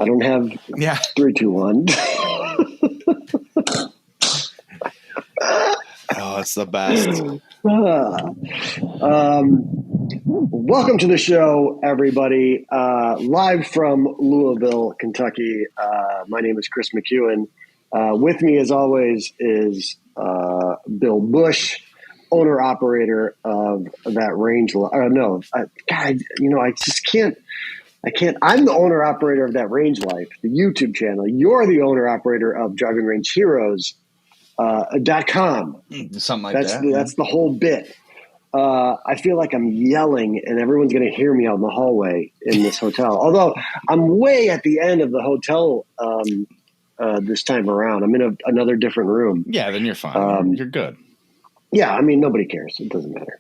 don't have 3, 2, 1. Oh, it's the best. Welcome to the show, everybody. Live from Louisville, Kentucky. My name is Kris McEwen. With me, as always, is Bill Bush, owner-operator of that range. God, I just can't. I'm the owner-operator of That Range Life, the YouTube channel. You're the owner-operator of Driving Range Heroes. .com. Something like that. That's the whole bit. I feel like I'm yelling and everyone's going to hear me out in the hallway in this hotel. Although I'm way at the end of the hotel this time around. I'm in another different room. Yeah, then you're fine. You're good. Yeah, I mean, nobody cares. It doesn't matter.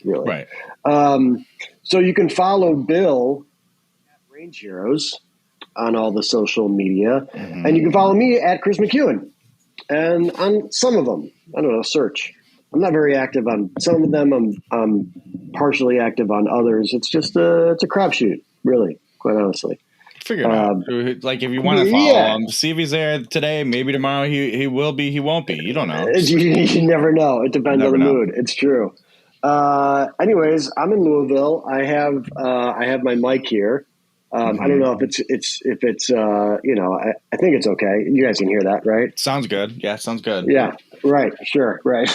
Really. Right. So you can follow Bill at Range Heroes on all the social media. Mm-hmm. And you can follow me at Kris McEwen. And on some of them, I don't know, search. I'm not very active on some of them. I'm partially active on others. It's just it's a crapshoot, really, quite honestly. Figure it out. Like if you want to follow him, see if he's there today. Maybe tomorrow he will be. He won't be. You don't know. You never know. It depends on the mood. It's true. Anyways, I'm in Louisville. I have my mic here. I don't know if it's I think it's okay. You guys can hear that, right? Sounds good. Yeah, sounds good. Yeah, right. Sure, right.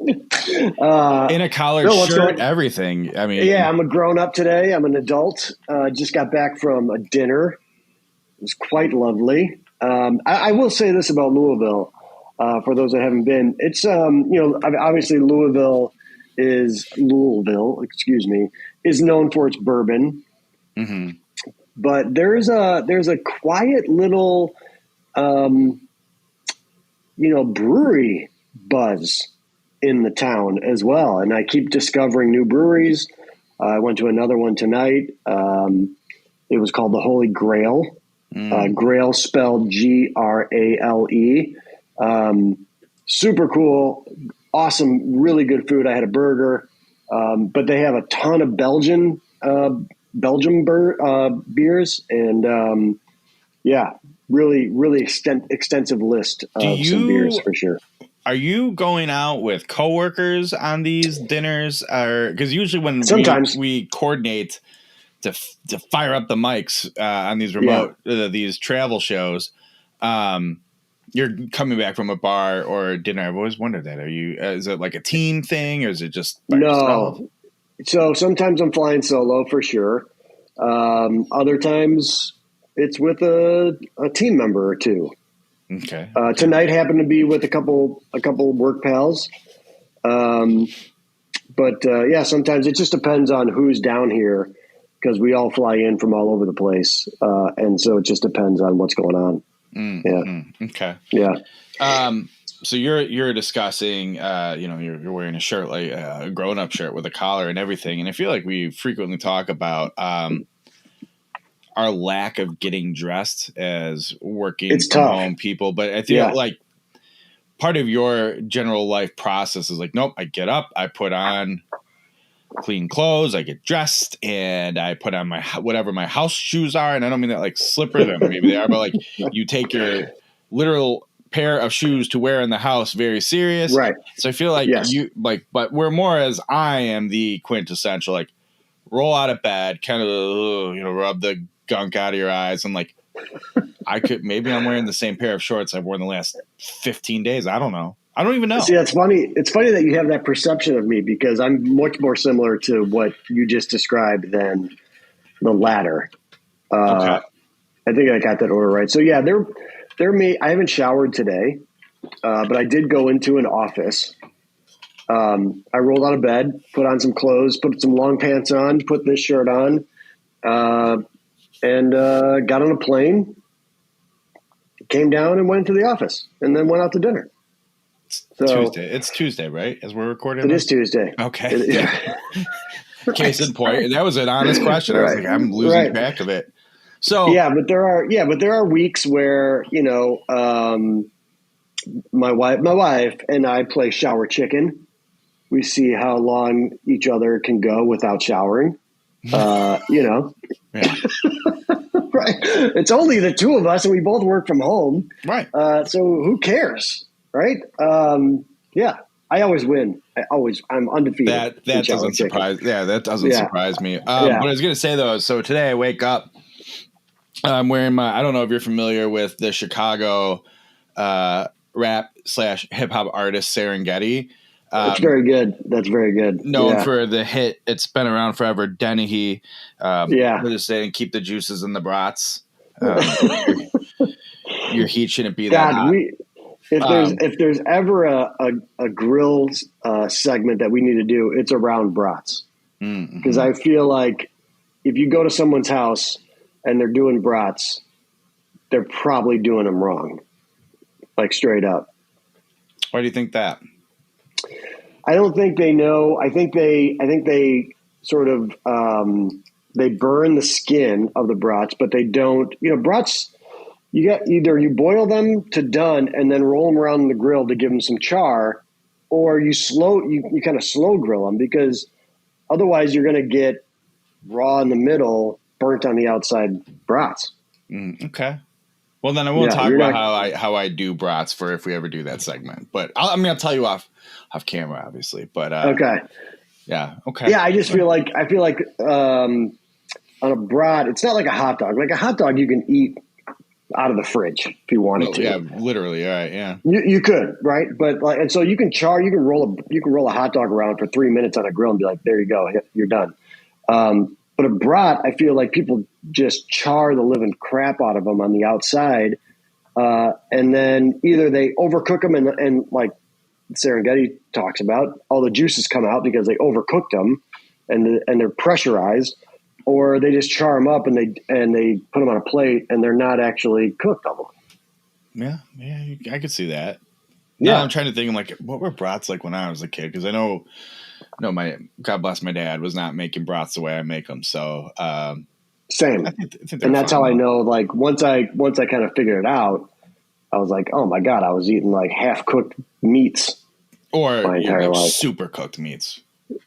In a collared shirt, everything. I mean, yeah, I'm a grown up today. I'm an adult. Just got back from a dinner. It was quite lovely. I will say this about Louisville, for those that haven't been. It's obviously Louisville is known for its bourbon. Mm-hmm. But there's a quiet little, brewery buzz in the town as well. And I keep discovering new breweries. I went to another one tonight. It was called the Holy Grail. Grail spelled Grale. Super cool. Awesome. Really good food. I had a burger. But they have a ton of Belgium beers and really extensive list of some beers for sure. Are you going out with coworkers on these dinners, or because usually when we coordinate to fire up the mics on these remote these travel shows, you're coming back from a bar or a dinner. I've always wondered that. Are you? Is it like a team thing, or is it just by yourself? So sometimes I'm flying solo for sure. Other times it's with a team member or two. Okay. Tonight happened to be with a couple work pals. Sometimes it just depends on who's down here because we all fly in from all over the place. And so it just depends on what's going on. Mm-hmm. Okay. Yeah. So you're discussing, you're wearing a shirt, like a grown up shirt with a collar and everything. And I feel like we frequently talk about, our lack of getting dressed as working from home people. But I feel like part of your general life process is like, nope, I get up, I put on clean clothes, I get dressed, and I put on whatever my house shoes are. And I don't mean that like slippers, maybe they are, but like you take your literal pair of shoes to wear in the house very serious. Right. So I feel like but we're more as I am the quintessential, like roll out of bed, kind of, rub the gunk out of your eyes. And like, maybe I'm wearing the same pair of shorts I've worn the last 15 days. I don't know. I don't even know. See, that's funny. It's funny that you have that perception of me because I'm much more similar to what you just described than the latter. Okay. I think I got that order right. So yeah, I haven't showered today, but I did go into an office. I rolled out of bed, put on some clothes, put some long pants on, put this shirt on, and got on a plane, came down and went to the office, and then went out to dinner. Tuesday. It's Tuesday, right? As we're recording. It is Tuesday. Okay. Case in point. That was an honest question. I was like, I'm losing track of it. So but there are weeks where my wife and I play shower chicken. We see how long each other can go without showering. Right. Right. It's only the two of us, and we both work from home. Right. So who cares? Right. Yeah. I always win. I'm undefeated. That doesn't surprise. Yeah, that doesn't surprise me. What I was going to say though, so today I wake up, I'm wearing I don't know if you're familiar with the Chicago rap / hip hop artist Serengeti. That's very good. That's very good. Known for the hit. It's been around forever. Dennehy. We're just saying, keep the juices in the brats. Your heat shouldn't be that hot. If there's ever a grill segment that we need to do, it's around brats. Because I feel like if you go to someone's house and they're doing brats, they're probably doing them wrong, like straight up. Why do you think that? I don't think they know. I think they sort of they burn the skin of the brats, but they don't. Brats. You get either you boil them to done and then roll them around in the grill to give them some char, or you kind of slow grill them, because otherwise you're going to get raw in the middle, burnt on the outside brats. Okay. Well, then I won't talk about how I do brats for if we ever do that segment. But I'll tell you off camera, obviously. But okay. Yeah. Okay. Yeah, I feel like on a brat, it's not like a hot dog. Like a hot dog, you can eat out of the fridge if you wanted to. Yeah, literally. All right. Yeah. You could, right? But and so you can roll a hot dog around for 3 minutes on a grill and be like, there you go, you're done. But a brat, I feel like people just char the living crap out of them on the outside, and then either they overcook them and like Serengeti talks about, all the juices come out because they overcooked them and they're pressurized, or they just char them up and they put them on a plate and they're not actually cooked all the way. Yeah, I could see that. Yeah, now I'm trying to think. I'm like, what were brats like when I was a kid? Because I know my God bless my dad was not making brats the way I make them. So same, I think and that's how I know. Like once I kind of figured it out, I was like, oh my God, I was eating like half cooked meats, or my entire life. Super cooked meats.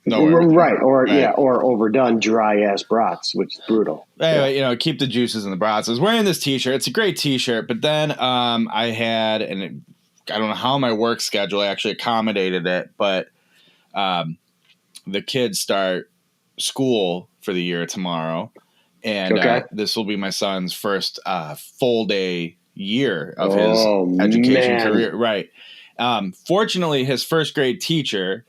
No, right, or overdone dry ass brats, which is brutal. Anyway, keep the juices in the brats. I was wearing this T-shirt. It's a great T-shirt, but then I had, and I don't know how my work schedule actually accommodated it, but the kids start school for the year tomorrow, and this will be my son's first full day year of his education career. Right. Fortunately, his first grade teacher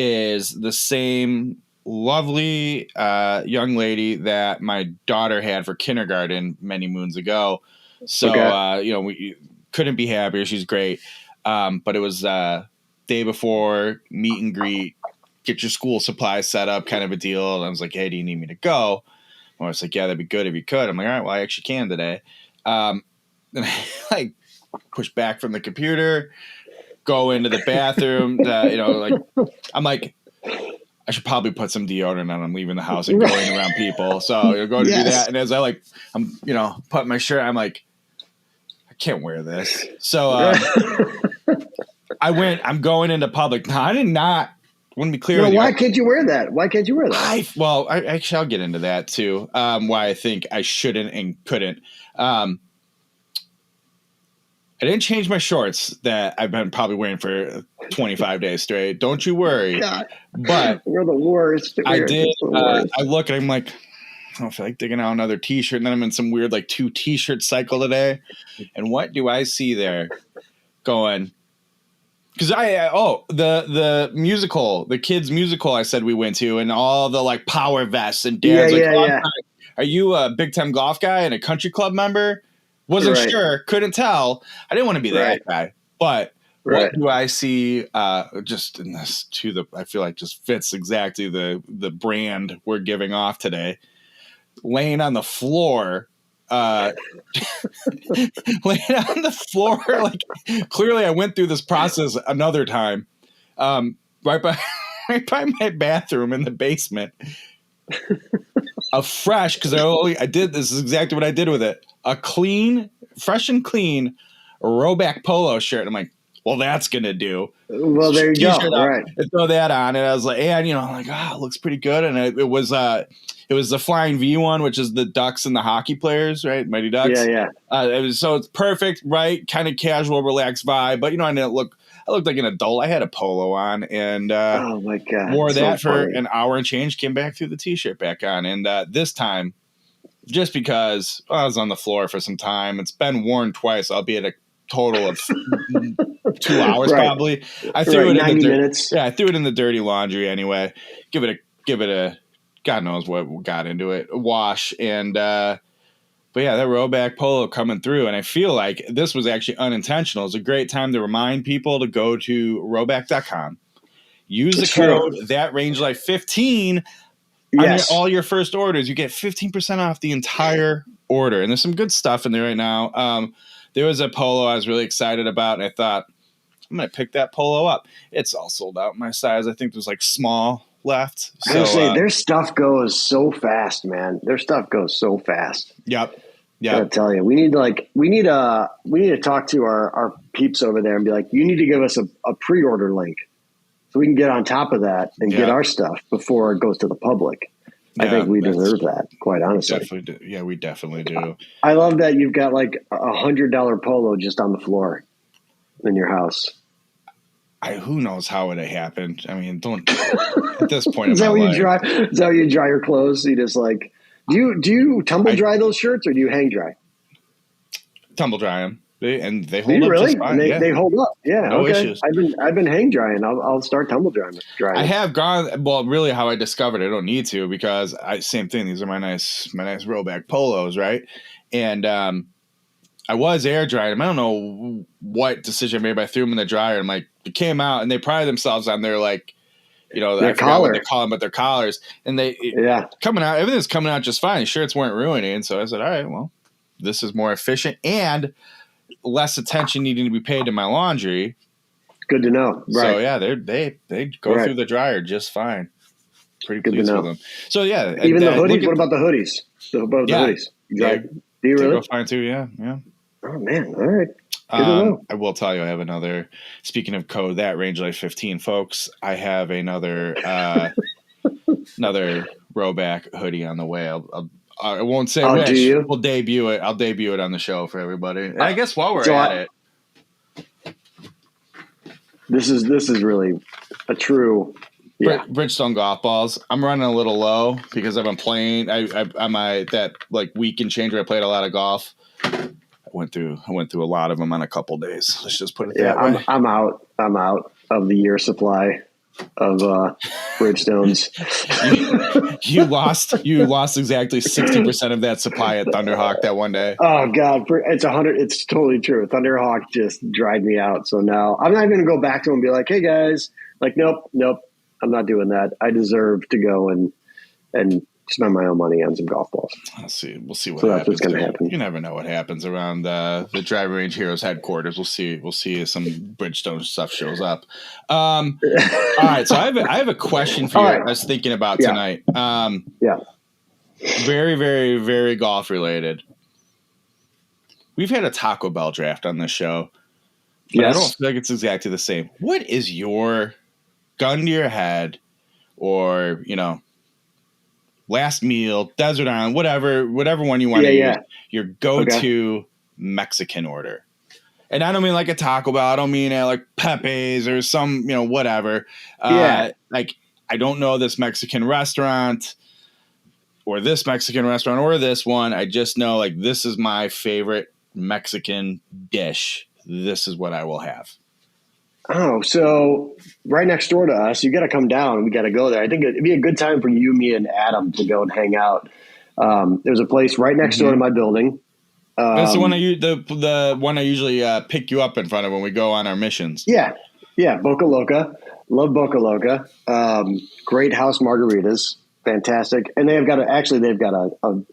is the same lovely young lady that my daughter had for kindergarten many moons ago. So, we couldn't be happier. She's great. But it was day before meet and greet, get your school supplies set up kind of a deal. And I was like, hey, do you need me to go? I was like, yeah, that'd be good if you could. I'm like, all right, well, I actually can today. And I push back from the computer, go into the bathroom. I'm like, I should probably put some deodorant on. I'm leaving the house and going around people. So you're going to do that. And as I'm putting my shirt, I'm like, I can't wear this. So I'm going into public. No, I did not. Wouldn't be clear. Why can't you wear that? I'll get into that too. Why I think I shouldn't and couldn't. I didn't change my shorts that I've been probably wearing for 25 days straight. Don't you worry. God. But we're the worst. I did. I look and I'm like, I don't feel like digging out another T-shirt. And then I'm in some weird 2 T-shirt cycle today. And what do I see there going? Because the musical, the kids musical I said we went to, and all the power vests and dad's are you a big time golf guy and a country club member? Wasn't sure, couldn't tell. I didn't want to be that guy. But what do I see just in this I feel like just fits exactly the brand we're giving off today. Laying on the floor. Laying on the floor, clearly I went through this process another time. Right by my bathroom in the basement. Fresh, because I did this is exactly what I did with it. A clean, fresh and clean Rowback polo shirt. I'm like, well, that's gonna do. Well, there you go. Right. I throw that on, and I was like, and it looks pretty good. And it It was the Flying V one, which is the Ducks and the hockey players, right? Mighty Ducks. Yeah. So it's perfect, right? Kind of casual, relaxed vibe. But I looked like an adult. I had a polo on and oh my God, wore that for funny. an hour and change. Came back, threw the t-shirt back on, and this time, just because I was on the floor for some time, it's been worn twice. I'll be at a total of 2 hours probably. I threw it 90 minutes. Yeah, I threw it in the dirty laundry anyway. Give it a God knows what got into it, a wash. And but yeah, that Rhoback polo coming through, and I feel like this was actually unintentional. It's a great time to remind people to go to rhoback.com, use the code ThatRangeLife15 on all your first orders. You get 15% off the entire order, and there's some good stuff in there right now. There was a polo I was really excited about, and I thought, I'm going to pick that polo up. It's all sold out my size. I think there's like small left. So, their stuff goes so fast, man. Their stuff goes so fast. Yep. I gotta tell you, we need to talk to our peeps over there and be like, you need to give us a pre-order link so we can get on top of that and get our stuff before it goes to the public. I think we deserve that, quite honestly. Definitely do. Yeah, we definitely do. I love that you've got like $100 polo just on the floor in your house. Who knows how it happened? I mean, don't at this point. Is that how you dry your clothes? You just like do you tumble dry those shirts or do you hang dry? Tumble dry them. They hold up really? just fine. They hold up. Yeah, no issues. I've been hang drying. I'll start tumble drying. I have gone. Well, really, how I discovered I don't need to because same thing. These are my nice Rhoback polos, right? And I was air drying them. I don't know what decision I made, but I threw them in the dryer. And it came out, and they pride themselves on their their collar. What they call them, but their collars, and coming out. Everything's coming out just fine. Shirts weren't ruining, so I said, all right, well, this is more efficient and less attention needing to be paid to my laundry. Good to know. Right. So yeah, they go through the dryer just fine. Pretty pleased with them. So yeah, even the hoodies. What about the hoodies? The hoodies? Do you really? Go fine too. Yeah. Oh man, all right. Good to know. I will tell you, I have another. Speaking of code, that Range Life 15, folks. I have another another Rhoback hoodie on the way. I won't say which. Do you? We'll debut it. I'll debut it on the show for everybody. And I guess while we're at it, this is really a true Bridgestone golf balls. I'm running a little low because I've been playing. I'm that week and change where I played a lot of golf. I went through a lot of them on a couple days. Let's just put it that way. I'm out of the year supply of Bridgestones. you lost exactly 60% of that supply at Thunderhawk that one day. Oh God, it's 100. It's totally true. Thunderhawk just dried me out. So now I'm not going to go back to him and be like, hey guys, nope. I'm not doing that. I deserve to go and spend my own money on some golf balls. We'll see what happens. That's what's going to happen. You never know what happens around the Driving Range Heroes headquarters. We'll see if some Bridgestone stuff shows up. All right, so I have a question for you. I was thinking about tonight. Very, very, very golf related. We've had a Taco Bell draft on this show, but I don't feel like it's exactly the same. What is your gun to your head, or last meal, desert island, whatever one you want to use, your go-to Mexican order? And I don't mean like a Taco Bell. I don't mean like Pepe's or some, whatever. I don't know this Mexican restaurant or this Mexican restaurant or this one. I just know this is my favorite Mexican dish. This is what I will have. Oh, so right next door to us, you got to come down. We got to go there. I think it'd be a good time for you, me, and Adam to go and hang out. There's a place right next door to my building. That's the one the one I usually pick you up in front of when we go on our missions. Yeah, Boca Loca. Love Boca Loca. Great house margaritas, fantastic, and they've got a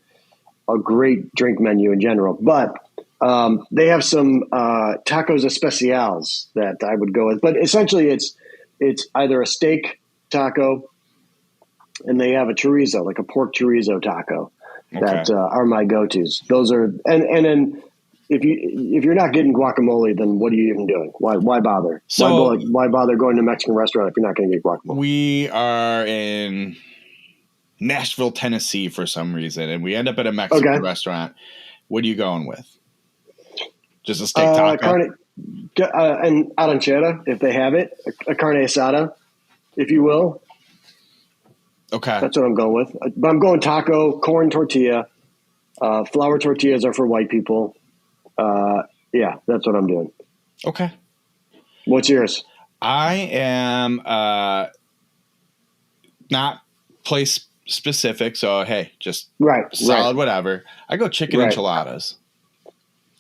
great drink menu in general, but. They have some tacos especiales that I would go with, but essentially it's either a steak taco and they have a chorizo, like a pork chorizo taco that are my go-tos. Those are, and then if you're not getting guacamole, then what are you even doing? Why bother? Why bother going to a Mexican restaurant if you're not going to get guacamole? We are in Nashville, Tennessee for some reason, and we end up at a Mexican restaurant. What are you going with? Just a steak taco? And aranchera, if they have it, a carne asada, if you will. Okay. That's what I'm going with. But I'm going taco, corn tortilla. Flour tortillas are for white people. Yeah, that's what I'm doing. Okay. What's yours? I am not place specific, so hey, just solid whatever. I go chicken enchiladas.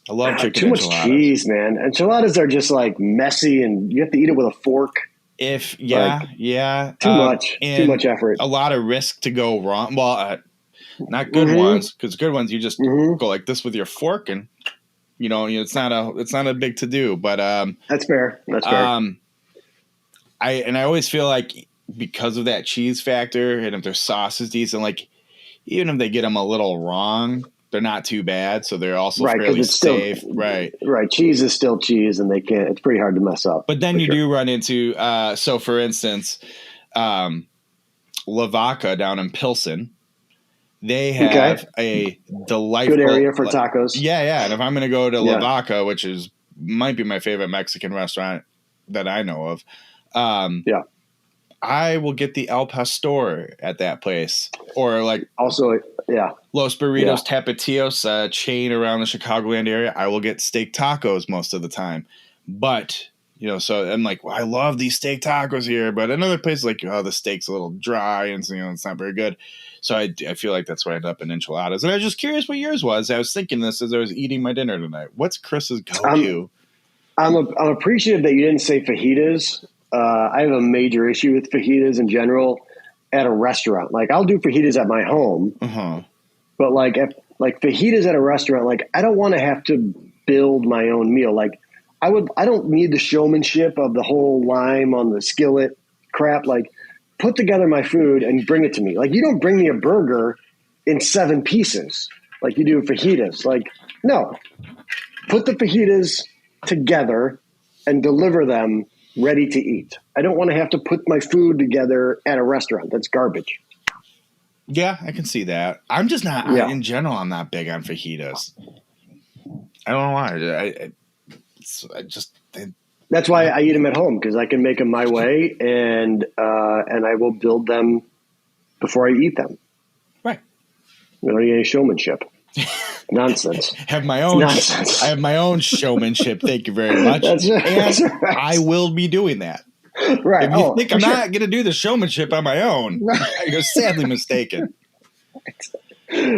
I love chicken enchiladas. Too much cheese, man. Enchiladas are just like messy, and you have to eat it with a fork. Too much effort. A lot of risk to go wrong. Well, not good ones, because good ones you just go like this with your fork, and it's not a big to do. But that's fair. I always feel like because of that cheese factor, and if their sauce is decent, like even if they get them a little wrong, they're not too bad. So they're also fairly safe. Right. Cheese is still cheese, and it's pretty hard to mess up. But then you do run into, so for instance, Lavaca down in Pilsen, they have a delightful good area for tacos. Yeah. And if I'm going to go to Lavaca, which might be my favorite Mexican restaurant that I know of, I will get the El Pastor at that place, or like also, Los Burritos Tapatios, a chain around the Chicagoland area. I will get steak tacos most of the time, but so I'm like, well, I love these steak tacos here, but another place like, the steak's a little dry and it's not very good. So I feel like that's why I end up in enchiladas. And I was just curious what yours was. I was thinking this as I was eating my dinner tonight. What's Chris's go-to? I'm appreciative that you didn't say fajitas. I have a major issue with fajitas in general at a restaurant. Like I'll do fajitas at my home, but like fajitas at a restaurant, like I don't want to have to build my own meal. Like I don't need the showmanship of the whole lime on the skillet crap. Like put together my food and bring it to me. Like you don't bring me a burger in 7 pieces like you do fajitas. Like no, put the fajitas together and deliver them ready to eat. I don't want to have to put my food together at a restaurant. That's garbage. Yeah, I can see that. I'm just not, in general, I'm not big on fajitas. I don't know why. That's why I eat them at home, because I can make them my way, and I will build them before I eat them. Right. I don't need any showmanship. Nonsense. I have my own showmanship. Thank you very much. That's right. I will be doing that. Right. If you think I'm not going to do the showmanship on my own, you're sadly mistaken.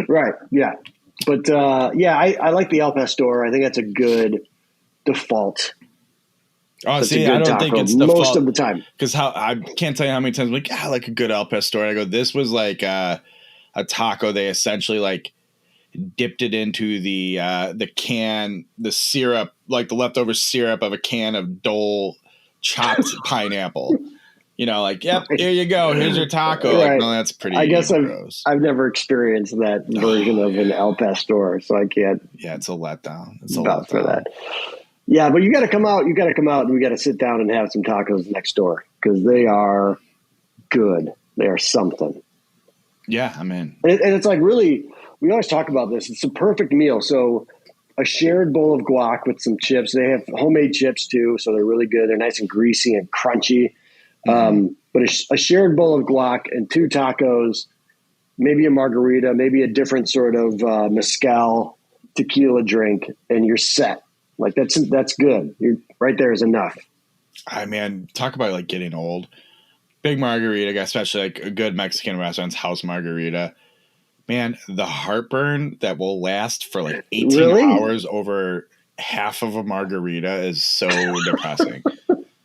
Right. Yeah. But I like the El Pastor. I think that's a good default. Oh, see, I don't think it's default most of the time, because I can't tell you how many times I'm like, I like a good El Pastor. And I go, this was like a taco. They essentially like dipped it into the can, the syrup, like the leftover syrup of a can of Dole chopped pineapple. Like, yep, here you go. Here's your taco. Right. Like, no, that's pretty. I guess gross. I've never experienced that version of an El Pastor, so I can't. Yeah, it's a letdown. It's a letdown for that. Yeah, but you got to come out. You got to come out, and we got to sit down and have some tacos next door, because they are good. They are something. Yeah, I'm in. And it's like really. We always talk about this. It's a perfect meal. So a shared bowl of guac with some chips. They have homemade chips too, so they're really good. They're nice and greasy and crunchy. But a shared bowl of guac and 2 tacos, maybe a margarita, maybe a different sort of mezcal tequila drink, and you're set. Like that's good. You're right there is enough. Talk about like getting old. Big margarita, especially like a good Mexican restaurant's house margarita. Man, the heartburn that will last for like 18 hours over half of a margarita is so depressing.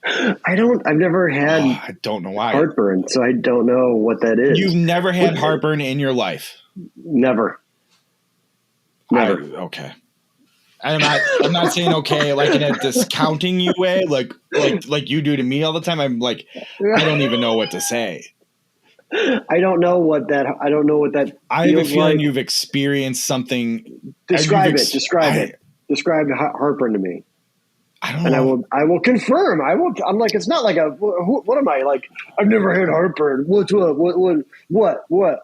I've never had I don't know why. Heartburn, so I don't know what that is. You've never had heartburn in your life? Never. Okay. I'm not saying okay like in a discounting you way, like you do to me all the time. I'm like, I don't even know what to say. I don't know what that. I have a feeling you've experienced something. Describe it. Describe heartburn to me. I don't And know. I will confirm. I'm like, it's not like what am I like? I've never had heartburn. What?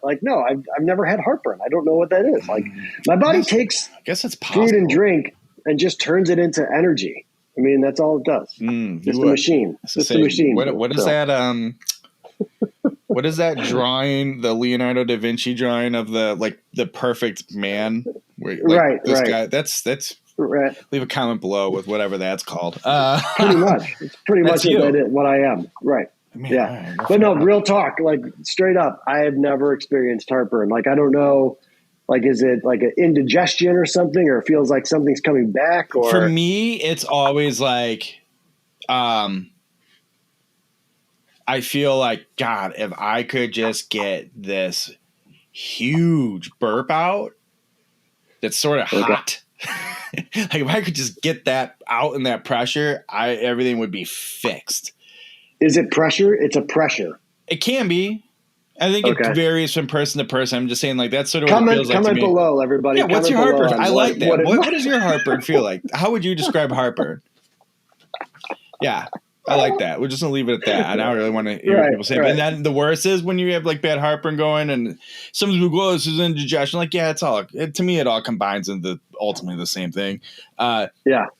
Like, no, I've never had heartburn. I don't know what that is. Like, my body takes I guess it's food and possible. drink and just turns it into energy. I mean, that's all it does. Just a machine. Just a machine. What is that? What is that drawing? The Leonardo da Vinci drawing of the perfect man. Right. Guy. That's right. Leave a comment below with whatever that's called. Pretty much. It's pretty much what I am. Right. I mean, yeah. But no, real talk. Like straight up, I have never experienced heartburn. Like I don't know. Like, is it like an indigestion or something, or it feels like something's coming back? Or for me, it's always like, I feel like, God, if I could just get this huge burp out that's sort of hot, like if I could just get that out in that pressure, everything would be fixed. Is it pressure? It's a pressure. It can be. I think it varies from person to person. I'm just saying, like, that's sort of what it feels like to me. Comment below, everybody. Yeah, what's your heartburn? I like that. What does your heartburn feel like? How would you describe heartburn? Yeah, I like that. We're just going to leave it at that. I don't really want to hear what people say. Right. And then the worst is when you have, like, bad heartburn going and some people go, oh, this is indigestion. Like, yeah, to me, it all combines into ultimately the same thing.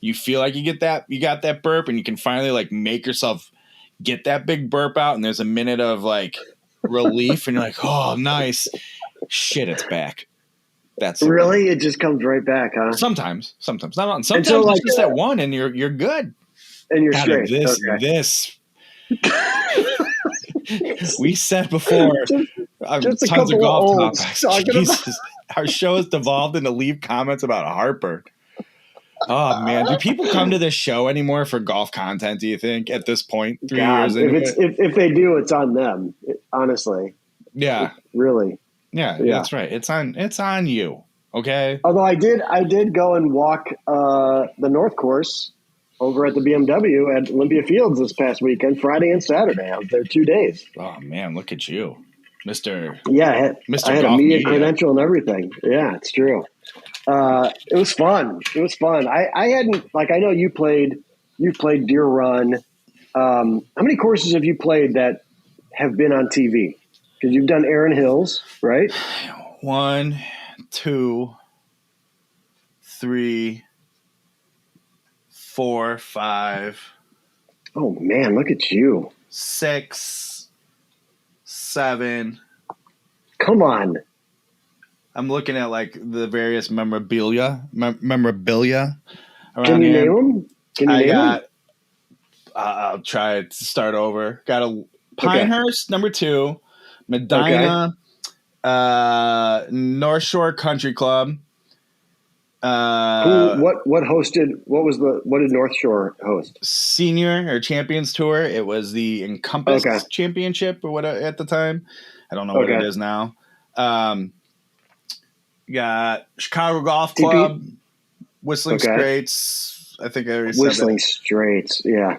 You feel like you got that burp and you can finally, like, make yourself get that big burp out and there's a minute of, like, relief and you're like, oh, nice. Shit, it's back. That's really it just comes right back, huh? Sometimes not. Sometimes so, like, it's just that one and you're good. And you're straight. This we said before just tons of golf topics. Our show has devolved into leave comments about heartburn. Oh man, do people come to this show anymore for golf content? Do you think at this point, 3 years into if they do, it's on them. Honestly, really, that's right. It's on you. Okay. Although I did go and walk the North Course over at the BMW at Olympia Fields this past weekend, Friday and Saturday. I was there 2 days. Oh man, look at you, Mr. Yeah, Mr. I had a media credential and everything. Yeah, it's true. It was fun. I hadn't, like, I know you played Deer Run. How many courses have you played that have been on TV? Because you've done Erin Hills, right? 1, 2, 3, 4, 5. Oh man, look at you. 6, 7. Come on. I'm looking at, like, the various memorabilia around Can you here. name them? I'll try to start over. Got a Pinehurst, number 2, Medina, North Shore Country Club. What did North Shore host? Senior or Champions Tour. It was the Encompass Championship or what at the time. I don't know what it is now. Got Chicago Golf Club, Whistling Straits. I think I already said that. Whistling Straits, yeah.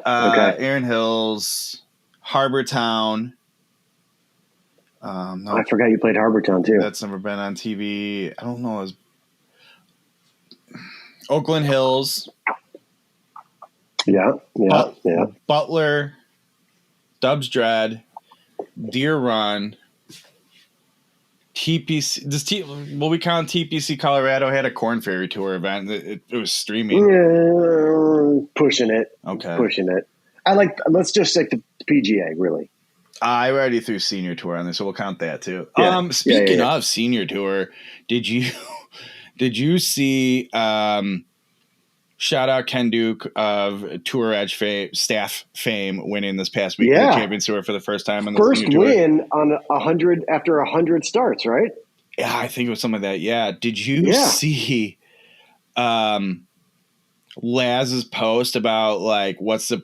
Erin Hills, Harbor Town. No, I forgot you played Harbor Town too. That's never been on TV. I don't know. Oakland Hills. Yeah. Butler, Dubs Dread, Deer Run. TPC. Will we count TPC Colorado? Had a Corn Ferry Tour event. It was streaming. Pushing it. Okay. Pushing it. Let's just stick to PGA, really. I already threw Senior Tour on there, so we'll count that too. Yeah. Speaking of Senior Tour, did you see shout out Ken Duke of Tour Edge staff fame winning this past week the Champions Tour for the first time on the first win on 100 after 100 starts, right? Yeah, I think it was something like that. Yeah. Did you see Laz's post about what's the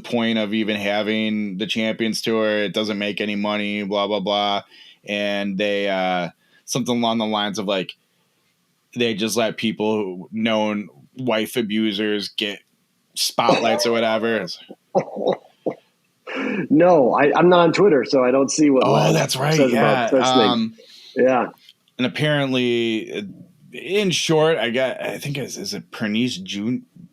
point of even having the Champions Tour? It doesn't make any money, blah blah blah. And they something along the lines of they just let people, known wife abusers, get spotlights or whatever. No, I'm not on Twitter, so I don't see what. Oh, that's right. Says about such things. Yeah. And apparently, in short, I think is it Pernice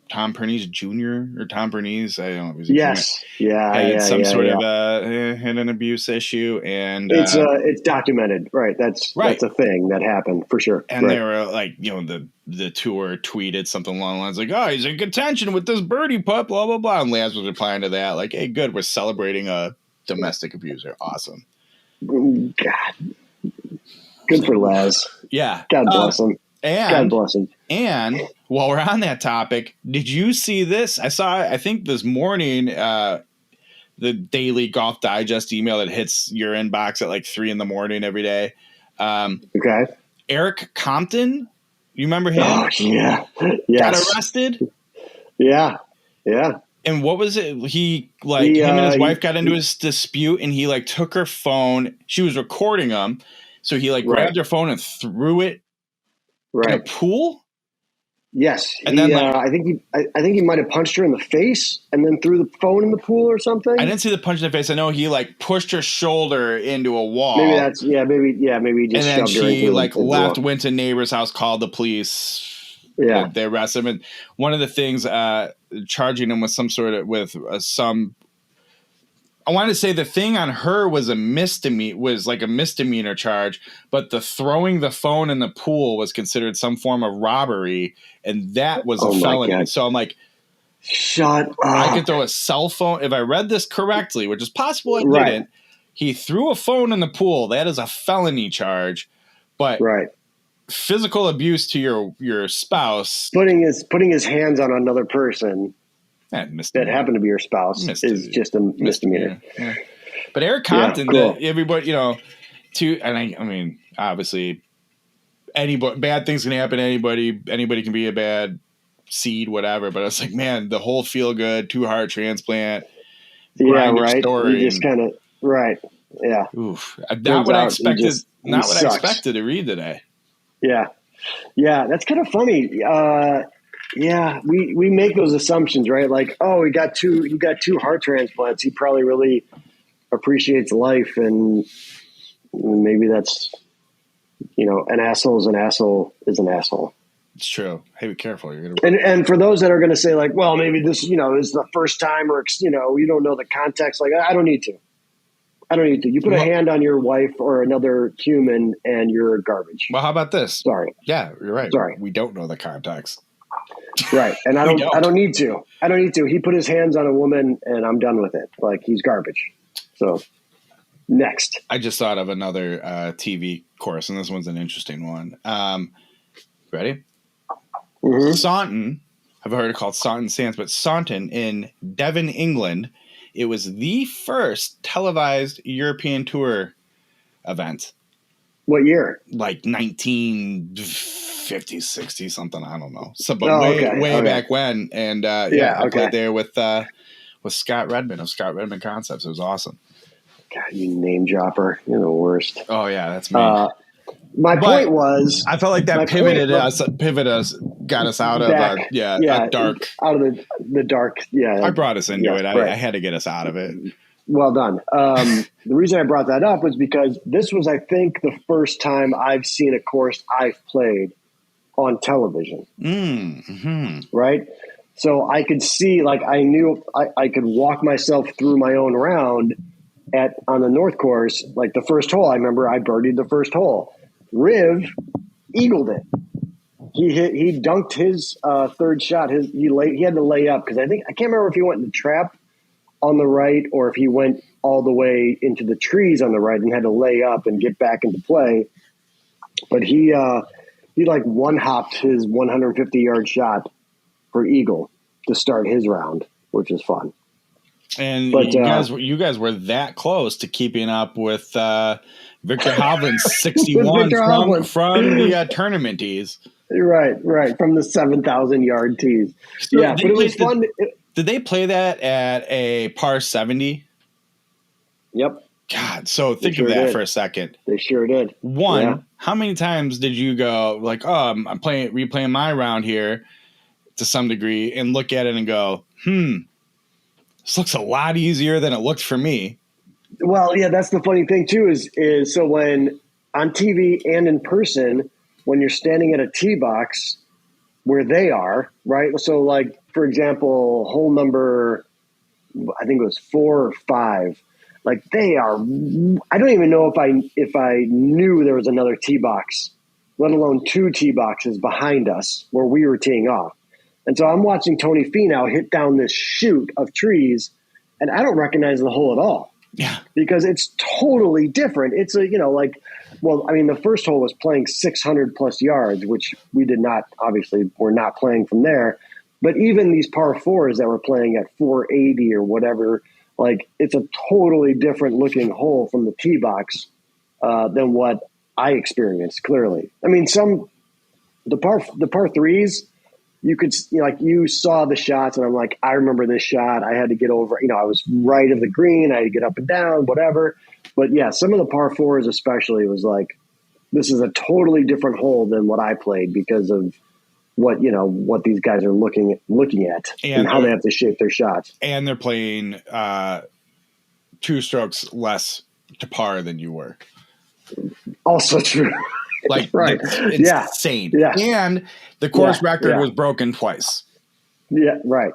Tom Pernice Jr. or Tom Pernice. I don't know. If he's Yes. Yeah. Some sort yeah. of had an abuse issue, and it's documented, right? That's a thing that happened for sure. And they were like, the tour tweeted something along the lines like, "Oh, he's in contention with this birdie putt, blah blah blah." And Laz was replying to that like, "Hey, good, we're celebrating a domestic abuser. Awesome." God, good for Laz. Yeah, God bless him. God bless him. And while we're on that topic, did you see this? I think this morning, the daily Golf Digest email that hits your inbox at like 3 a.m. every day. Okay. Eric Compton, you remember him? Oh yeah, yes. Got arrested. Yeah. And what was it? Him and his wife got into this dispute, and he like took her phone. She was recording him, so he grabbed her phone and threw it in a pool. Yes, and then I think he might have punched her in the face and then threw the phone in the pool or something. I didn't see the punch in the face. I know he pushed her shoulder into a wall. Maybe that's maybe he just and then shoved her she into left, went to neighbor's house, called the police. Yeah, they arrested him. And one of the things charging him with some sort of some. I want to say the thing on her was a misdemeanor charge, but the throwing the phone in the pool was considered some form of robbery, and that was a felony. So I'm like, shut up. I could throw a cell phone. If I read this correctly, which is possible I didn't, he threw a phone in the pool. That is a felony charge, but physical abuse to your spouse. Putting his hands on another person that happened to be your spouse is just a misdemeanor. Yeah. But Eric Compton, everybody, I mean, obviously, bad things can happen to anybody. Anybody can be a bad seed, whatever. But it's like, man, the whole feel good, 2 heart transplant. Story. You just kind of yeah. Oof. Not what I expected. Not what I expected to read today. Yeah, that's kind of funny. Yeah, we make those assumptions, right? Like, oh, he got 2 heart transplants. He probably really appreciates life, and maybe that's, an asshole is an asshole is an asshole. It's true. Hey, be careful. You're gonna and for those that are going to say like, well, maybe this, is the first time, or you don't know the context. Like, I don't need to. You put a hand on your wife or another human, and you're garbage. Well, how about this? Sorry. Yeah, you're right. Sorry, we don't know the context. Right. And I don't need to. He put his hands on a woman, and I'm done with it. Like, he's garbage. So next. I just thought of another TV course, and this one's an interesting one. Ready? Mm-hmm. Saunton. I've heard it called Saunton Sands, but Saunton in Devon, England. It was the first televised European Tour event. What year? Like 1950, 60, something. I don't know. So, but way back when. And I played there with Scott Redmond of Scott Redmond Concepts. It was awesome. God, you name dropper. You're the worst. Oh, yeah, that's me. My point was, I felt like that pivoted us, got us out of dark. Out of the dark. Yeah. I brought us into it. I had to get us out of it. Well done. The reason I brought that up was because this was, I think, the first time I've seen a course I've played on television. Mm-hmm. Right? So I could see, like, I knew I could walk myself through my own round on the North Course. Like, the first hole, I remember I birdied the first hole. Riv eagled it. He dunked his third shot. He had to lay up because I can't remember if he went in the trap on the right or if he went all the way into the trees on the right and had to lay up and get back into play. But he one-hopped his 150-yard shot for eagle to start his round, which is fun. And you guys were that close to keeping up with Victor Hovland's 61 from the tournament tees. Right. From the 7,000-yard tees. So yeah, but it was fun. Did they play that at a par 70? Yep. God, so think of that for a second. They sure did. How many times did you go like, oh, I'm replaying my round here to some degree and look at it and go, this looks a lot easier than it looked for me. Well, yeah, that's the funny thing too is so when on TV and in person, when you're standing at a tee box, where they are, right? So like, for example, hole number, I think it was 4 or 5. Like they are, I don't even know if I knew there was another tee box, let alone 2 tee boxes behind us where we were teeing off. And so I'm watching Tony Finau hit down this chute of trees, and I don't recognize the hole at all. Yeah. Because it's totally different. It's the first hole was playing 600 plus yards, which we did not, obviously, we're not playing from there. But even these par 4s that were playing at 480 or whatever, like it's a totally different looking hole from the tee box than what I experienced, clearly. I mean, the par 3s, you saw the shots and I'm like, I remember this shot. I had to get over, I was right of the green. I had to get up and down, whatever. But yeah, some of the par 4s especially was like, this is a totally different hole than what I played because of what these guys are looking at and how they have to shape their shots. And they're playing 2 strokes less to par than you were. Also true. Like, right. Insane. Yeah. And the course record was broken twice. Yeah. Right.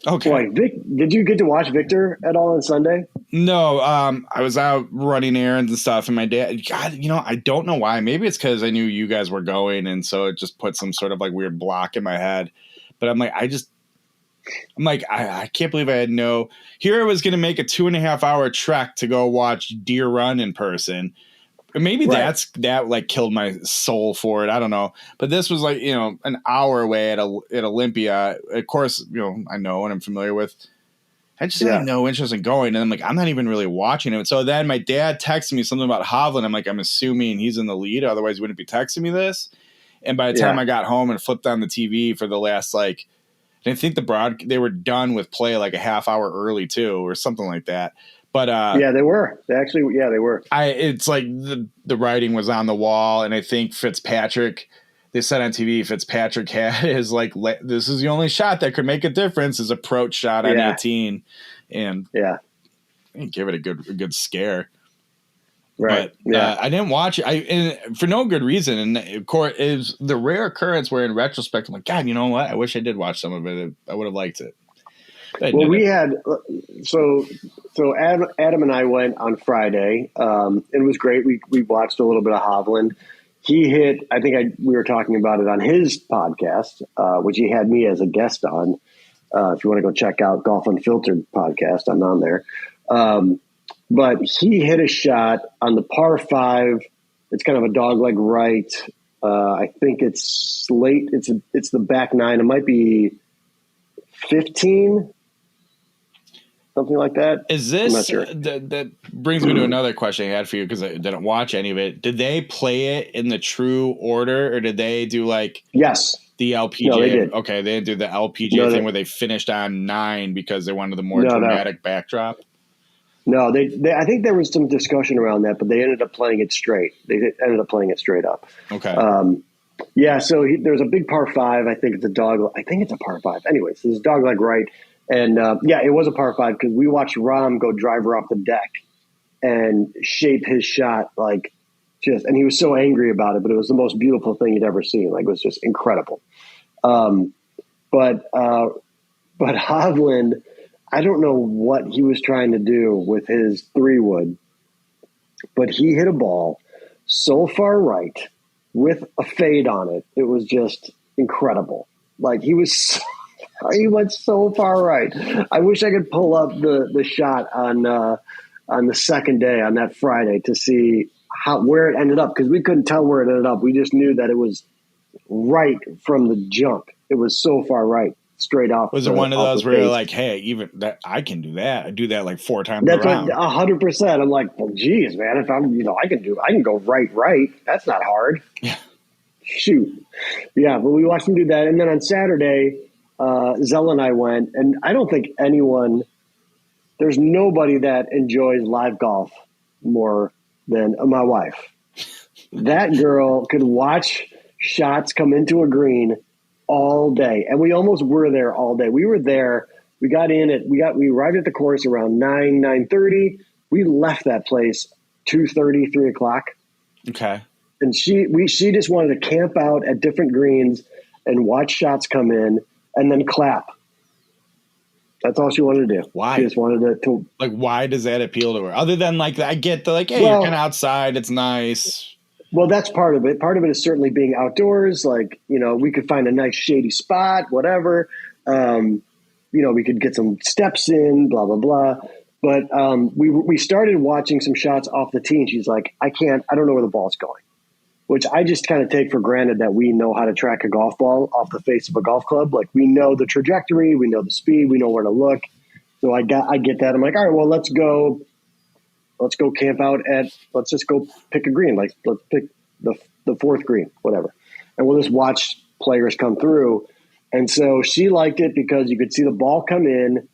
Okay. Boy, did you get to watch Victor at all on Sunday? No. I was out running errands and stuff, and my dad, God, I don't know why. Maybe it's because I knew you guys were going, and so it just put some sort of like weird block in my head. But I'm like, I can't believe I had here I was going to make a 2.5 hour trek to go watch deer run in person. Maybe that like killed my soul for it. I don't know. But this was like, an hour away at Olympia. Of course, I know and I'm familiar with. I just had no interest in going. And I'm like, I'm not even really watching it. So then my dad texted me something about Hovland. I'm like, I'm assuming he's in the lead. Otherwise he wouldn't be texting me this. And by the time I got home and flipped on the TV for the last, I think they were done with play like a half hour early too, or something like that. But they were. They were. It's like the writing was on the wall, and I think Fitzpatrick. They said on TV Fitzpatrick had his this is the only shot that could make a difference. His approach shot on 18, and give it a good scare. Right. But I didn't watch it. And for no good reason. And of course, it was the rare occurrence where, in retrospect, I'm like, God, you know what? I wish I did watch some of it. I would have liked it. Well, we had so Adam and I went on Friday. It was great. We watched a little bit of Hovland. He hit. We were talking about it on his podcast, which he had me as a guest on. If you want to go check out Golf Unfiltered podcast, I'm on there. But he hit a shot on the par 5. It's kind of a dogleg right. I think it's late. It's the back 9. It might be 15. Something like that. Is this that brings me to another question I had for you, because I didn't watch any of it. Did they play it in the true order, or did they do yes, the LPGA? No, they did. Okay, they didn't do the LPGA thing where they finished on 9 because they wanted the more dramatic backdrop. No, they I think there was some discussion around that, but they ended up playing it straight. They ended up playing it straight up. Okay. So there's a big par 5. I think it's a par 5. Anyways, there's a dogleg right. And it was a par 5 because we watched Rahm go driver off the deck and shape his shot and he was so angry about it, but it was the most beautiful thing you'd ever seen. It was just incredible. But Hovland, I don't know what he was trying to do with his 3-wood, but he hit a ball so far right with a fade on it. It was just incredible. He went so far right. I wish I could pull up the shot on the second day, on that Friday, to see where it ended up, because we couldn't tell where it ended up. We just knew that it was right from the jump. It was so far right, straight off. Was it one of those where you're like, hey, even that I can do that? I do that 4 times That's around. 100%. I'm like, well, geez, man, if I'm, I can go right. That's not hard. Yeah. Shoot. Yeah, but we watched him do that. And then on Saturday, Zell and I went, and I don't think there's nobody that enjoys live golf more than my wife. That girl could watch shots come into a green all day. And we almost were there all day. We were there. We arrived at the course around 9:30. We left that place 2:30, 3 o'clock. Okay. And she just wanted to camp out at different greens and watch shots come in and then clap. That's all she wanted to do. Why? She just wanted to like, why does that appeal to her? Other than like, I get the like, hey, you're kind of outside. It's nice. Well, that's part of it. Part of it is certainly being outdoors. Like, we could find a nice shady spot, whatever. We could get some steps in, blah, blah, blah. But we started watching some shots off the tee, and she's like, I don't know where the ball's going, which I just kind of take for granted that we know how to track a golf ball off the face of a golf club. Like, we know the trajectory, we know the speed, we know where to look. So I get that. I'm like, all right, well, let's go camp out let's just go pick a green. Like, let's pick the fourth green, whatever. And we'll just watch players come through. And so she liked it because you could see the ball come in.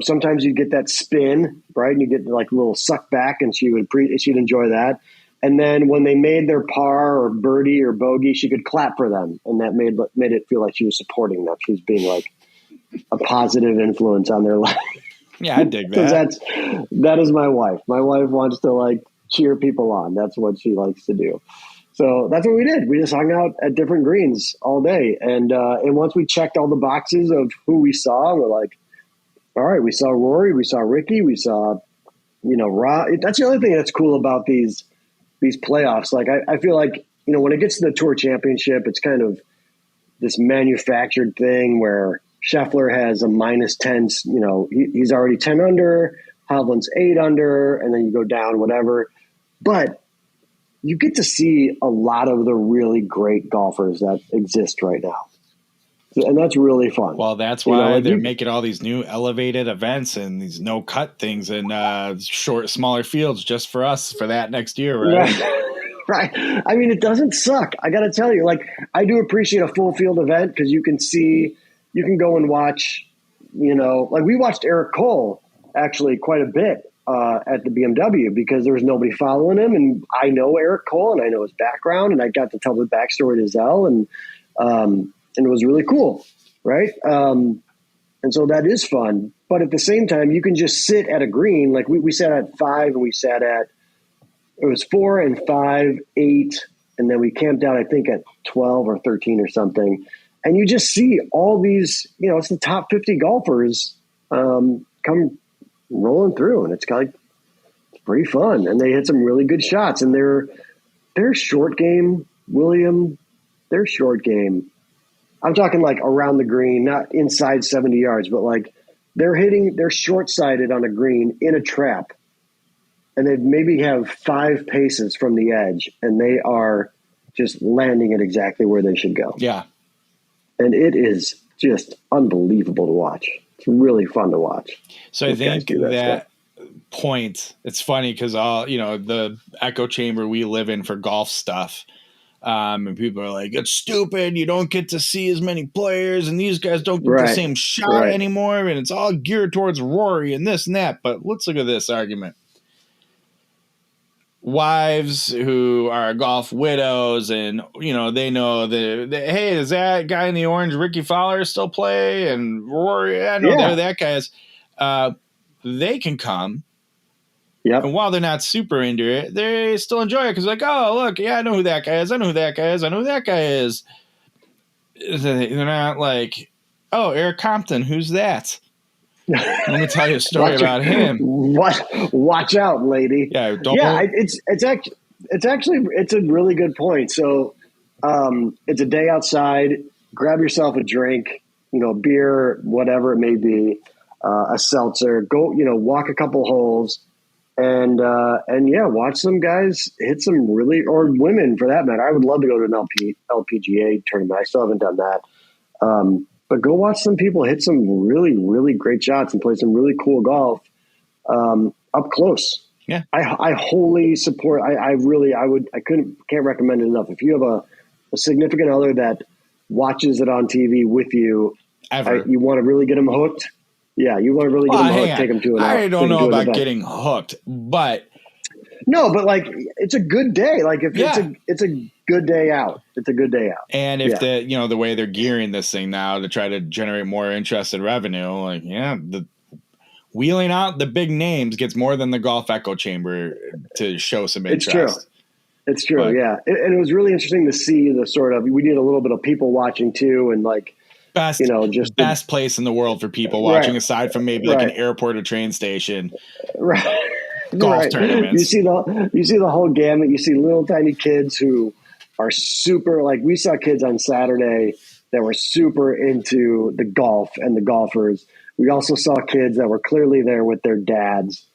Sometimes you get that spin, right? And you get like a little suck back, and she'd enjoy that. And then when they made their par or birdie or bogey, she could clap for them. And that made it feel like she was supporting them. She was being like a positive influence on their life. Yeah, I dig that. That is my wife. My wife wants to like cheer people on. That's what she likes to do. So that's what we did. We just hung out at different greens all day. And once we checked all the boxes of who we saw, we're like, all right, we saw Rory, we saw Ricky, we saw, Rob. That's the other thing that's cool about these playoffs. Like, I feel like, when it gets to the Tour Championship, it's kind of this manufactured thing where Scheffler has a -10, he's already 10 under, Hovland's 8 under, and then you go down, whatever. But you get to see a lot of the really great golfers that exist right now. And that's really fun. Well, that's why they're making all these new elevated events and these no-cut things and smaller fields just for us for that next year, right? Right. I mean, it doesn't suck. I got to tell you, like, I do appreciate a full field event because you can go and watch, like we watched Eric Cole actually quite a bit at the BMW because there was nobody following him. And I know Eric Cole and I know his background, and I got to tell the backstory to Zell, and it was really cool. Right. And so that is fun. But at the same time, you can just sit at a green. Like we sat at 5 and we sat at, it was 4 and 5, 8. And then we camped out, I think at 12 or 13 or something. And you just see all these, it's the top 50 golfers come rolling through, and it's pretty fun. And they hit some really good shots, and their short game, William, their short game. I'm talking like around the green, not inside 70 yards, but like they're short-sided on a green in a trap, and they maybe have 5 paces from the edge, and they are just landing it exactly where they should go. Yeah. And it is just unbelievable to watch. It's really fun to watch. So I think that point, it's funny because the echo chamber we live in for golf stuff, and people are like, it's stupid. You don't get to see as many players, and these guys don't get the same shot anymore, and it's all geared towards Rory and this and that. But let's look at this argument. Wives who are golf widows, and they know that hey, does that guy in the orange, Ricky Fowler, still play? And Rory, I know that guy is. They can come, and while they're not super into it, they still enjoy it because like, oh look, yeah, I know who that guy is. I know who that guy is. I know who that guy is. They're not like, oh, Eric Compton, who's that? Let me tell you a story about him. Watch out, lady. Yeah, it's a really good point. So, it's a day outside. Grab yourself a drink, beer, whatever it may be, a seltzer. Go, walk a couple holes, and watch some guys hit some really, or women for that matter. I would love to go to an LPGA tournament. I still haven't done that. But go watch some people hit some really, really great shots and play some really cool golf up close. Yeah, I wholly support. Can't recommend it enough. If you have a significant other that watches it on TV with you, you want to really get them hooked. Yeah, you want to really get them hooked. Take them to an. I don't know about getting hooked, but no, but like it's a good day. Like if it's a good day out. It's a good day out. And if the way they're gearing this thing now to try to generate more interest and revenue, like the wheeling out the big names gets more than the golf echo chamber to show some interest. It's true. But Yeah. And it was really interesting to see the sort of, we did a little bit of people watching too. And like, best, just best place in the world for people right, watching, aside from maybe like an airport or train station. right. Golf tournaments. You see the whole gamut. You see little tiny kids who are super, like we saw kids on Saturday that were super into the golf and the golfers. We also saw kids that were clearly there with their dads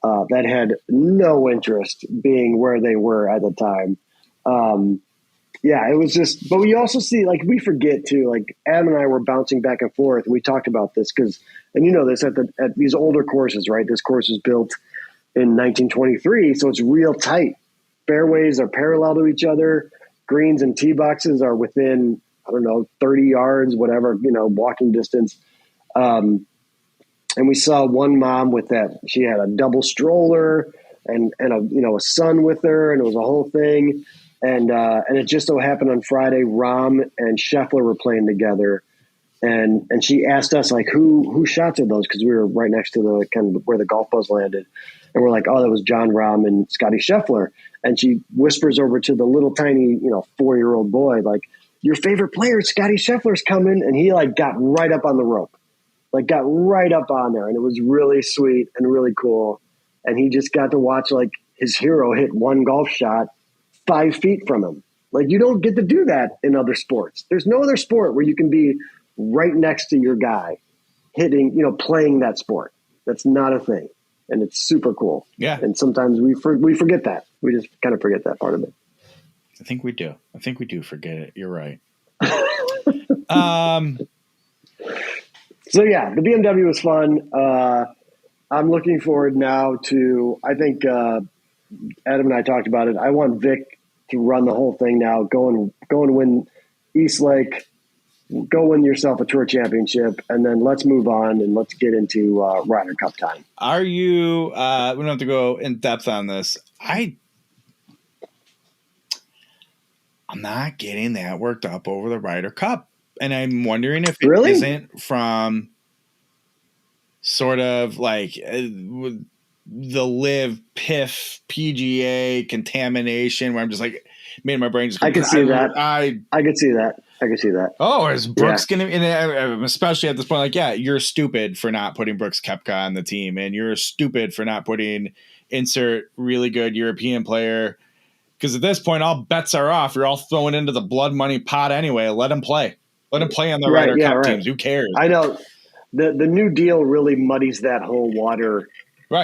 that had no interest being where they were at the time. Yeah, it was just, but we also see, like, we forget too, like Adam and I were bouncing back and forth, and we talked about this because, and you know this, at these older courses, right? This course was built in 1923, so it's real tight. Fairways are parallel to each other. Greens and tee boxes are within, I don't know, 30 yards, whatever, walking distance. And we saw one mom with that. She had a double stroller and a son with her, and it was a whole thing. And it just so happened on Friday, Rahm and Scheffler were playing together. And she asked us, like, who shots are those? Because we were right next to the kind of where the golf balls landed. And we're like, oh, that was John Rahm and Scotty Scheffler. And she whispers over to the little tiny, 4-year-old boy, like, your favorite player, Scotty Scheffler's coming. And he like got right up on the rope, like got right up on there. And it was really sweet and really cool. And he just got to watch like his hero hit one golf shot 5 feet from him. Like, you don't get to do that in other sports. There's no other sport where you can be right next to your guy hitting, playing that sport. That's not a thing. And it's super cool. Yeah. And sometimes we forget that. We just kind of forget that part of it. I think we do. Forget it. You're right. So yeah, the BMW was fun. I'm looking forward now to, I think, Adam and I talked about it. I want Vic to run the whole thing now. Go and win East Lake. Go win yourself a tour championship, and then let's move on and let's get into Ryder Cup time. Are you? We don't have to go in depth on this. I'm not getting that worked up over the Ryder Cup, and I'm wondering if it isn't from sort of like the live PIF PGA contamination, where I'm just like, made my brain just. I could see that. I could see that. Oh, is Brooks going to, and especially at this point, like, yeah, you're stupid for not putting Brooks Koepka on the team, and you're stupid for not putting insert really good European player, because at this point, all bets are off. You're all throwing into the blood money pot anyway. Let him play. Let him play on the Ryder Cup teams. Who cares? I know. The new deal really muddies that whole water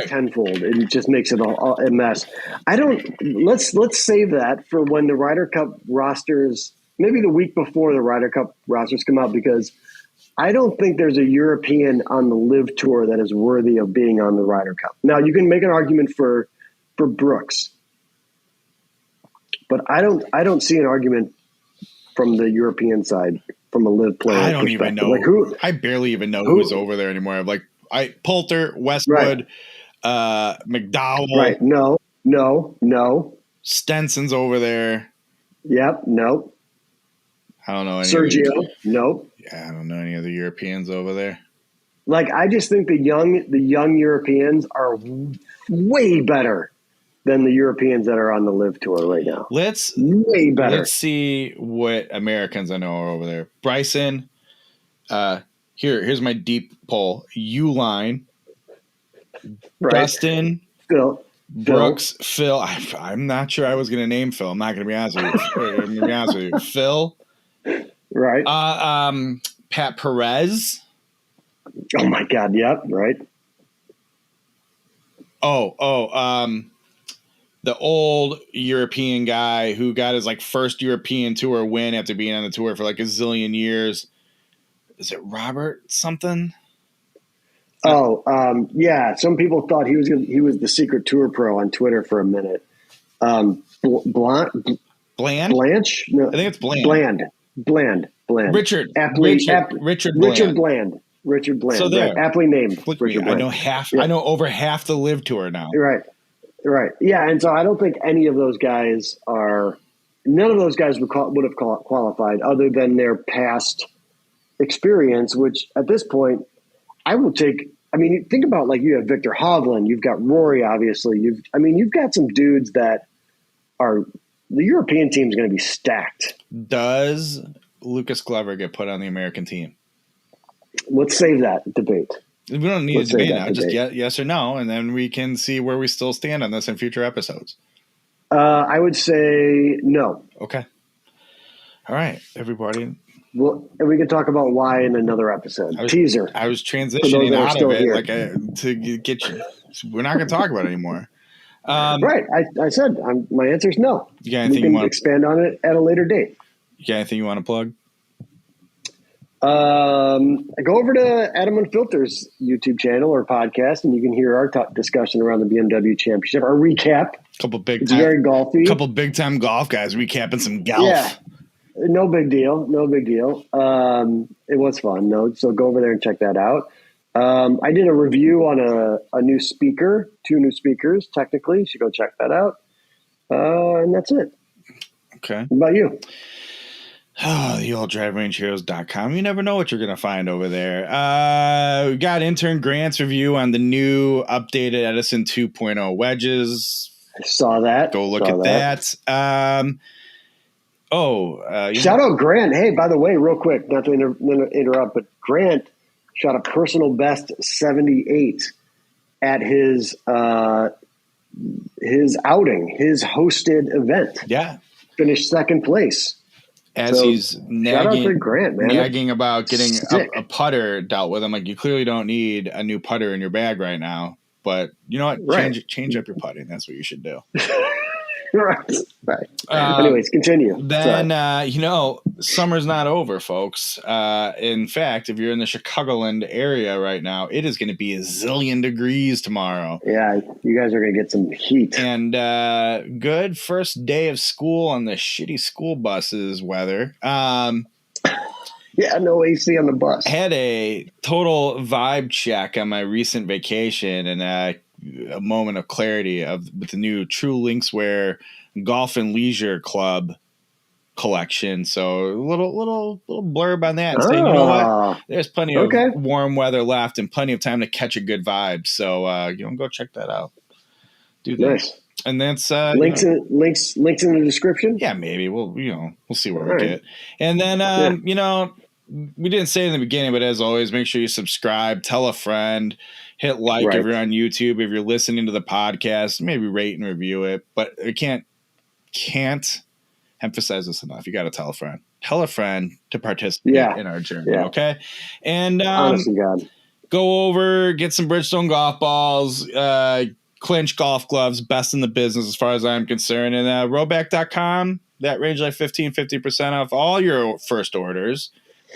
tenfold. It just makes it a mess. Let's save that for when the Ryder Cup rosters, maybe the week before the Ryder Cup rosters come out, because I don't think there's a European on the Live Tour that is worthy of being on the Ryder Cup. Now, you can make an argument for Brooks, but I don't see an argument from the European side, from a Live player. I don't even know. Like, who? I barely even know who's over there anymore. I'm like, Poulter, Westwood, McDowell. Right. No. Stenson's over there. Yep. No. I don't know any Sergio. Nope. Yeah, I don't know any other Europeans over there. Like, I just think the young Europeans are way better than the Europeans that are on the Live Tour right now. Way better. Let's see what Americans I know are over there. Bryson. Here's my deep poll. Uline. Right. Dustin. Phil. Brooks. Phil. I'm not sure I was going to name Phil. I'm not going to be honest with you. Phil. Right. Pat Perez. Oh my God. Yep. Right. The old European guy who got his like first European tour win after being on the tour for like a zillion years. Is it Robert something? Yeah. Some people thought he was the secret tour pro on Twitter for a minute. Blanche? No, I think it's Bland. Bland. Richard Bland. So there. Right. Aptly named. Richard Bland. I know half. Yeah. I know over half the Live Tour now. Right. Yeah, and so I don't think any of those guys none of those guys would have qualified other than their past experience, which at this point I will take. I mean, think about, like, you have Victor Hovland, you've got Rory, obviously. You've got some dudes that are the European team is going to be stacked. Does Lucas Glover get put on the American team? Let's save that debate. We don't need a debate now. Just yes or no, and then we can see where we still stand on this in future episodes. I would say no. Okay. All right, everybody. Well, and we can talk about why in another episode. Teaser. I was transitioning out of it to get you. We're not going to talk about it anymore. Right. I said my answer is no. You got anything we can expand on it at a later date. You got anything you want to plug? Go over to Adam Unfilter's YouTube channel or podcast, and you can hear our discussion around the BMW Championship, our recap. Very golfy. Couple big time golf guys recapping some golf. Yeah, no big deal. It was fun. So go over there and check that out. I did a review on a new speaker, 2 new speakers. Technically, you should go check that out. And that's it. Okay. What about you? The old driverangeheroes.com. You never know what you're going to find over there. We got intern Grant's review on the new updated Edison 2.0 wedges. I saw that. Go look at that. Shout out Grant. Hey, by the way, real quick, not to interrupt, but Grant shot a personal best 78 at his outing, his hosted event. Yeah. Finished second place. As he's nagging about getting a putter dealt with. I'm like, you clearly don't need a new putter in your bag right now. But you know what? Right. Change up your putting. That's what you should do. Right. Anyways, continue. Then, summer's not over, folks. In fact, if you're in the Chicagoland area right now, it is going to be a zillion degrees tomorrow. Yeah, you guys are going to get some heat. And good first day of school on the shitty school buses weather. Yeah, no AC on the bus. Had a total vibe check on my recent vacation and a moment of clarity with the new True Linkswear Golf and Leisure Club collection. So a little blurb on that. Saying, you know what? There's plenty of warm weather left and plenty of time to catch a good vibe. So go check that out. Do that. Nice. And that's links in the description. Yeah, maybe we'll see where we get. And then we didn't say in the beginning, but as always, make sure you subscribe, tell a friend, hit like if you're on YouTube, if you're listening to the podcast, maybe rate and review it. But I can't emphasize this enough. You got to tell a friend. Tell a friend to participate in our journey. Yeah. Okay. And honestly, God, go over, get some Bridgestone golf balls, Clinch golf gloves, best in the business as far as I'm concerned. And Roback.com, that range like 50% off all your first orders.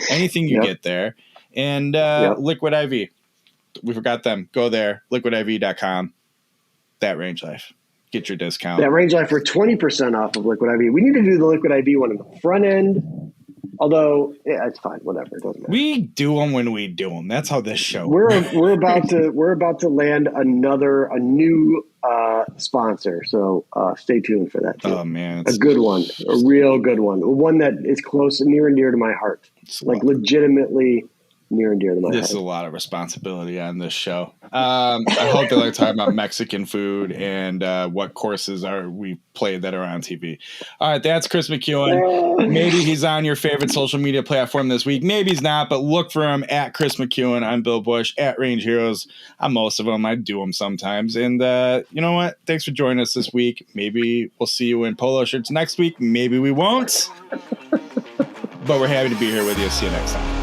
Anything you get there. And Liquid IV. We forgot them. Go there. liquidiv.com. That Range Life. Get your discount. That Range Life for 20% off of Liquid IV. We need to do the Liquid IV one in the front end. Although, yeah, it's fine. Whatever. It doesn't matter. We do them when we do them. That's how this show We're about to land a new sponsor. So stay tuned for that too. Oh man, a good one, a real good one, one that is close, near and dear to my heart, like legitimately near and dear to my heart. This is a lot of responsibility on this show. I hope they like talking about Mexican food and what courses we played that are on TV. All right, that's Kris McEwen. Maybe he's on your favorite social media platform this week. Maybe he's not, but look for him at Kris McEwen. I'm Bill Bush at Range Heroes. I'm most of them. I do them sometimes. And you know what? Thanks for joining us this week. Maybe we'll see you in polo shirts next week. Maybe we won't. But we're happy to be here with you. See you next time.